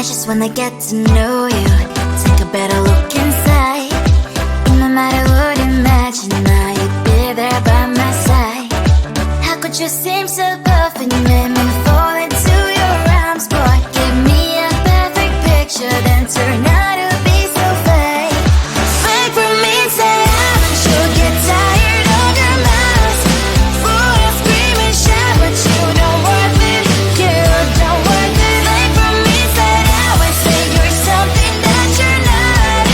I just wanna get to know you. Take a better look inside. No matter what, imagine now you'd be there by my side. How could you seem so perfect? You made me fall into your arms, boy. Give me a perfect picture, then turn out to be so fake. Fake for me, say I'm sure get tired of your mask. Full of scream and shout, but you don't worth it. You don't worth it. Fake for me, say I would say you're something that you're not.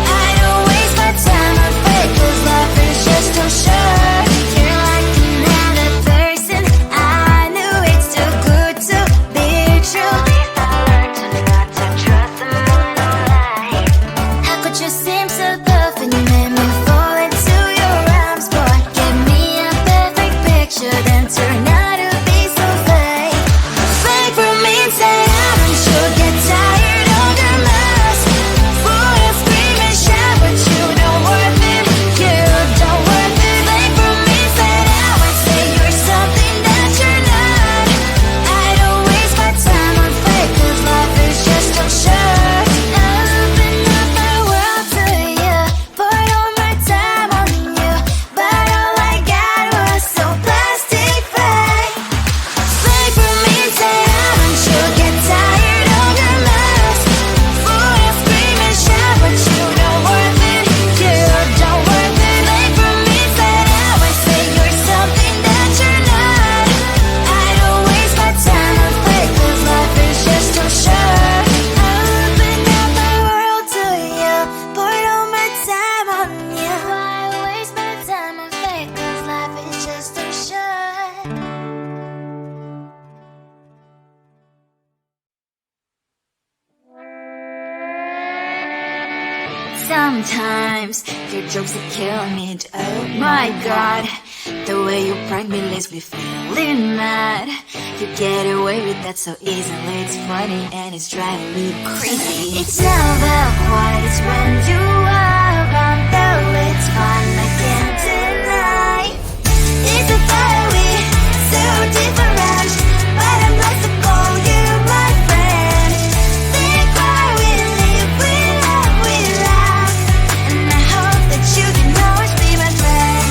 I don't waste my time on fake, 'cause life is just too short. You're like another person. I knew it's too good to be true. I learned to not to trust someone online. How could you seem so perfect? You made me fall into your arms, boy. Give me a perfect picture, then turn out to be so fake. Fake for me, say I'm sure get tired of your mask. Full of scream and shout, but you don't worth it. You don't worth it. Fake for me, say I would say you're something that you're not. I don't waste my time on fake, 'cause life is just too short. I open up my world to you, poured all my time on you, but all I got was so plastic fake. Fake for me, say I'm sure get tired of your mask. Full of scream and shout, but you don't worth it. You don't worth it. Fake for me, say I would say you're something that you're not. I don't waste my time on fake, 'cause life is just too short. I opened up my world to you, poured all my time on you. Why waste my time on fake, 'cause life is just too short. Sometimes your jokes are killing me. Oh my god, the way you prank me leaves me feeling mad. You get away with that so easily. It's funny and it's driving me crazy. It's never quiet, it's when you are around, though it's fun, I can't deny. It's a fiery, so different, but I'm blessed to call you my friend. Think why we live, we love, we laugh, and I hope that you can always be my friend.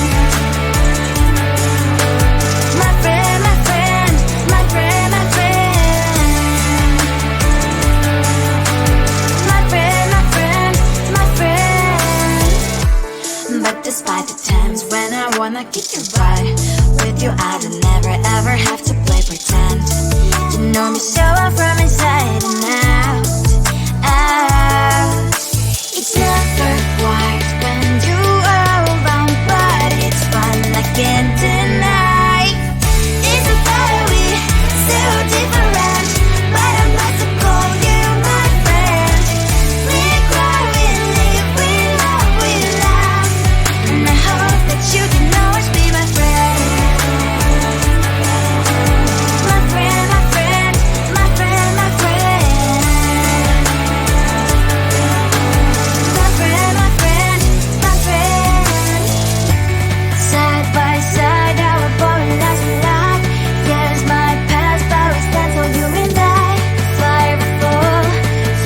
My friend, my friend, my friend, my friend. My friend, my friend, my friend. But despite the times when I wanna kick your butt, with you I don't never ever have to play pretend. You know me so well from inside and out, out. It's never quiet when you are around, but it's fun, I can't deny. It's a fiery, so different, but I'm about to call you my friend. We cry, we live, we love, we laugh, and I hope that you can always be my friend. My friend, my friend, my friend, my friend. My friend, my friend, my friend. Side by side, our body lies a lot. Yes, my past, but we stand so you and I. Fire before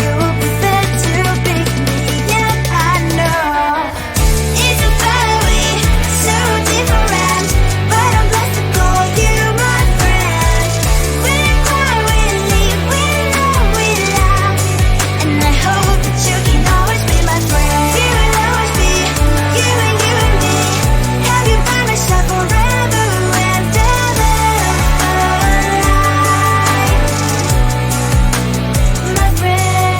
you prefer to pick me, yeah, I know. It's a fiery, so different, but I'm blessed to call you my friend. We cry, we live, we love, we laugh, and I hope that you can always be my friend. You will always be, you and me. Have you by my side forever and ever. My friend.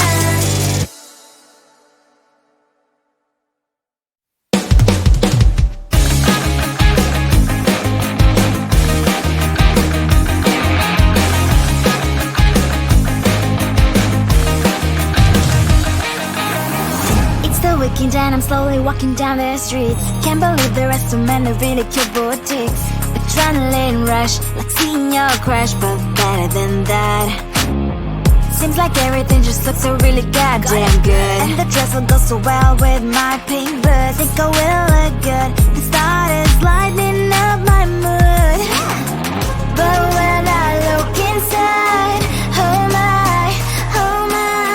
It's the weekend and I'm slowly walking down the streets. Can't believe there are so many really cute boutiques. Adrenaline rush, like seeing your crush, but better than that. Seems like everything just looks so really goddamn good, and the dress will go so well with my pink boots. Think I will look good, the start is lighting up my mood. But when I look inside, oh my, oh my,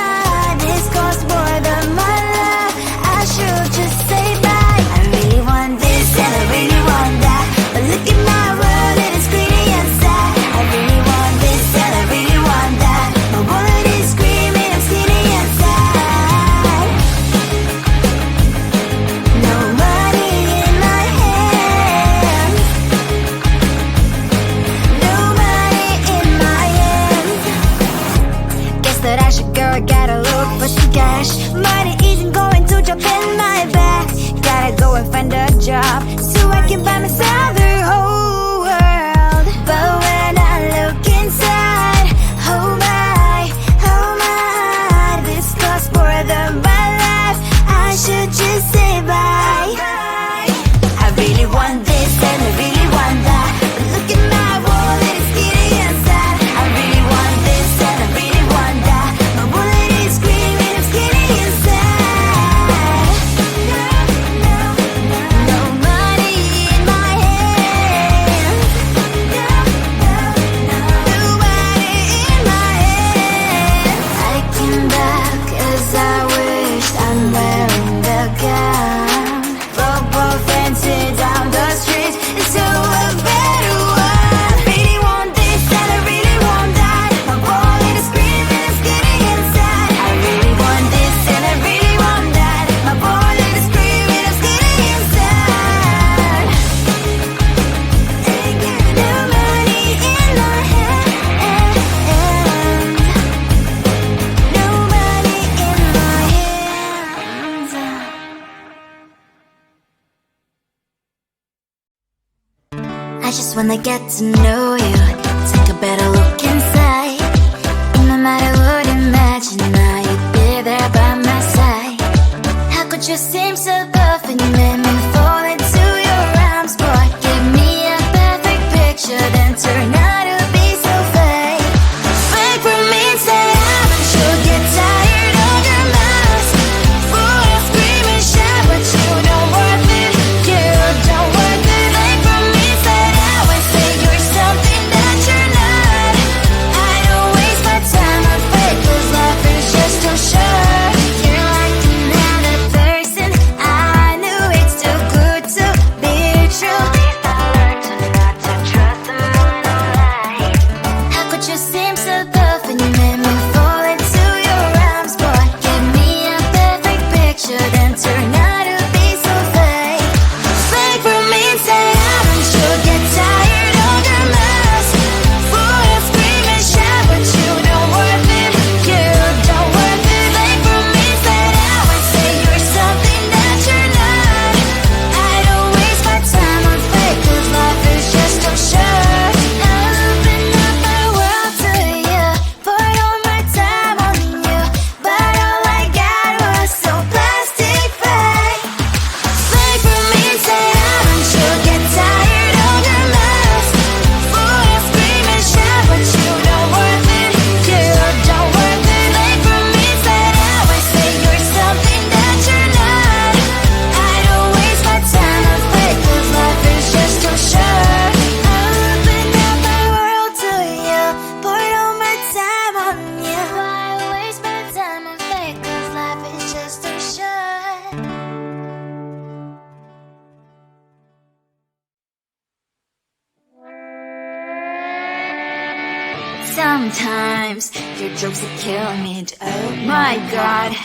Cause when they get to know you, take a better look inside. And no matter what, imagine now you'd be there by my side. How could you seem so perfect? You made me fall into your arms, boy. Give me a perfect picture, then turn out to be so fake. Fake for me, say haven't you get tired of your mask? Full of scream and shout, but you don't worth it. You don't worth it. Fake for me, say that way, say you're something that you're not. I don't waste my time on fake, cause life is just too short. You're like another person. I knew it's too good to be true. I learned to not to trust them when I lie. How could you seem so perfect? You made me fall into your arms, boy. Give me a perfect picture, then turn out to be so fake. Fake for me, say haven't you get tired of your mask? Full of scream and shout, but you don't worth it. You don't worth it. Fake for me, say that way, say you're something that you're not. I don't waste my time on fake, cause life is just too short. I open up my world to you, poured all my time on you, but all I got was so plastic fake. Fake for me, say haven't you get tired of your mask? Full of scream and shout, but you don't worth it. You don't worth it. Fake for me, say that way, say you're something that you're not. I don't waste my time on fake, cause life is just too short. I open up my world to you, poured all my time on you. Why waste my time on fake, cause life is just too short. Sometimes your jokes are killing me. Oh my god,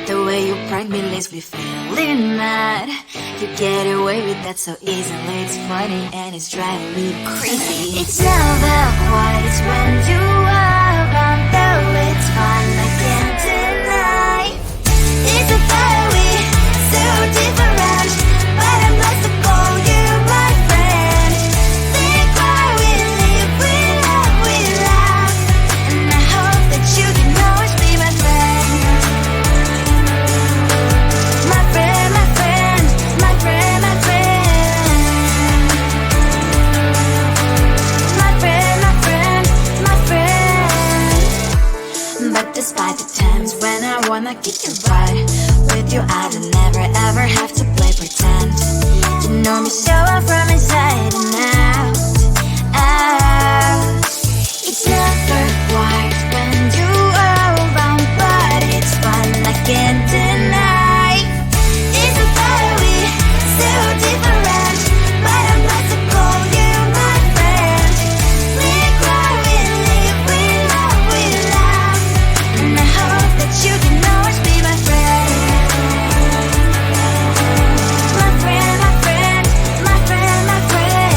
the way you prank me leaves me feeling mad. You get away with that so easily. It's funny and it's driving me crazy. It's never quiet, it's when you are around, though it's fun, I can't deny. It's a fiery, so different, but I'm blessed to call you my friend. Think why we live, we love, we laugh, and I hope that you can always be my friend. My friend, my friend, my friend, my friend. My friend, my friend, my friend. But despite the times when I wanna kick your butt, with you I don't never ever have to play pretend. You know me so well from inside and out, out. It's never quiet when you are around, but it's fun, I can't deny. It's a fiery, so different, but I'm blessed to call you my friend. We cry, we live, we love, we laugh, and I hope that you can always be my friend. My friend, my friend, my friend, my friend.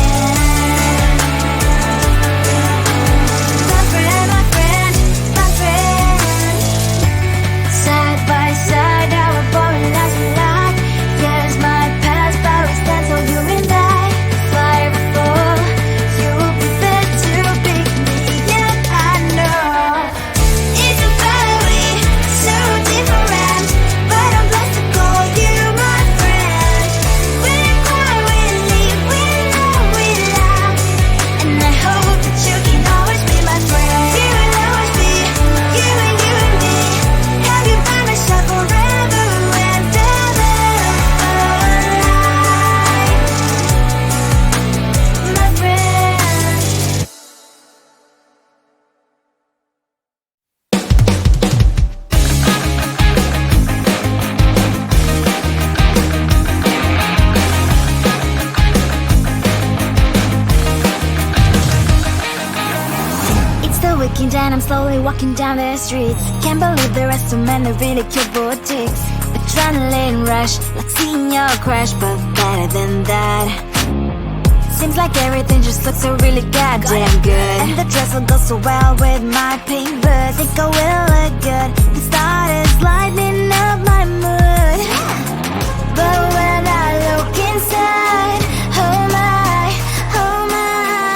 My friend, my friend, my friend. Side by side, our boring lives we like. Yes, my past, but we stand so you and I. Fly before you will be there to pick me up, I know. It's a fiery, so different, but I'm blessed to call you my friend. We cry, we live, we love, we laugh, and I hope that you can always be my friend. You will always be, you and me. Have you by my side forever and ever, my friend. It's the weekend and I'm slowly walking down the streets. Can't believe there are so many really cute boutiques. Adrenaline rush, like seeing your crush, but better than that. Seems like everything just looks so really goddamn good, and the dress will go so well with my pink boots. Think I will look good, the start is lighting up my mood. But when I look inside, oh my, oh my.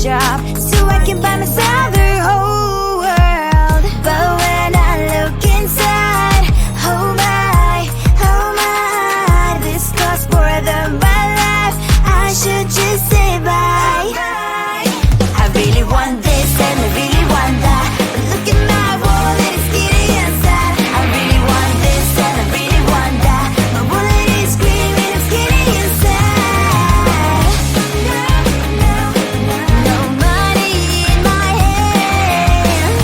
job so I can buy myself the whole world. But when I look inside, oh my, this costs more than my life. I should just say bye. I really want this and I really want that, but look at my wallet, it's getting inside. I really want this and I really want that, my wallet is screaming, it's getting inside. No money in my hand.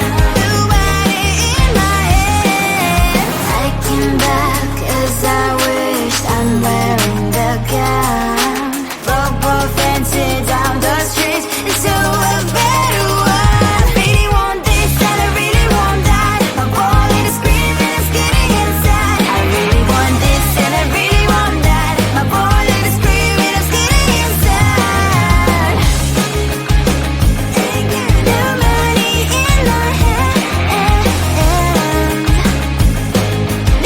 No money in my hand. I came back 'cause I wish I'm wearing the gown. Football fancy down the streets into a better one. I really want this and I really want that, my wallet is screaming, it's getting inside. I really want this and I really want that, my wallet is screaming, it's getting inside. No money in my hand.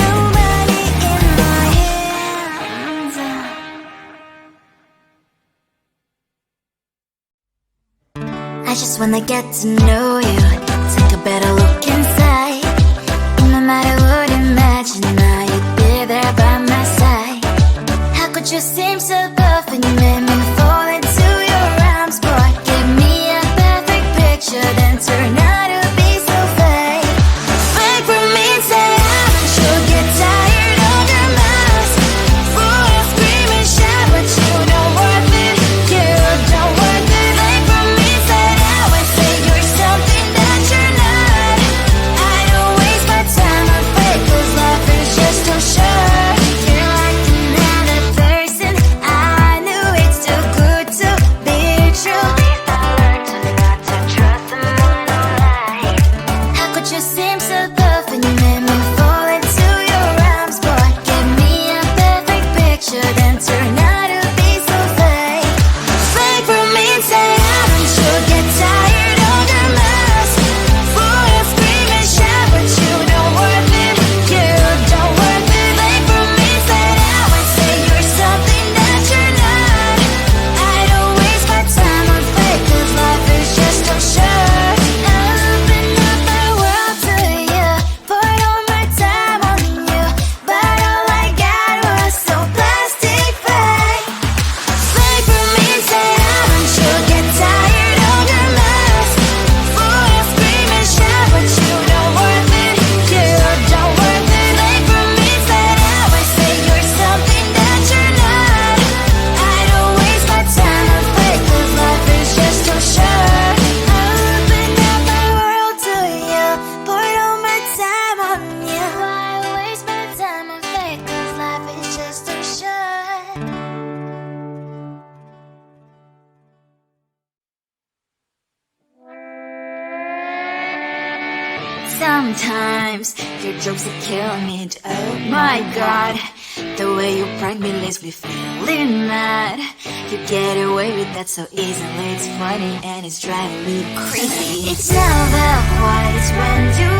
No money in my hands. I just wanna get to know you, take a better look inside. No matter what, imagine now you'd be there by my side. How could you seem so perfect? You made me fall into your arms, boy. Give me a perfect picture, then turn out to be so fake. Fake for me, say I'm sure get tired of your mask. Full of scream and shout, but you don't worth it. You don't worth it. Fake for me, say I say you're something that you're not. I don't waste my time on fake, 'cause life is just too short. You're like another person. I knew it's too good to be true. I learned to not to trust someone online. How could you seem so perfect? You made me fall into your arms, boy. Give me a perfect picture, then turn out to be so fake. Fake for me, say I'm sure get tired of your mask. Full of scream and shout, but you don't worth it. You don't worth it. Fake for me, say I say you're something that you're not. I don't waste my time on fake, 'cause life is just too short. Open up my world to you, poured all my time on you, but all I got was so plastic fake. Fake for me, say I'm sure get tired of your mask. Full of scream and shout, but you don't worth it. You don't worth it. Fake for me, say I say you're something that you're not. I don't waste my time on fake, 'cause life is just too short. Open up my world to you, poured all my time on you. Why waste my time on fake, 'cause life is just too short. Sometimes your jokes are killing me. Oh my god, the way you prank me leaves me feeling mad. You get away with that so easily. It's funny and it's driving me crazy. It's never quiet when you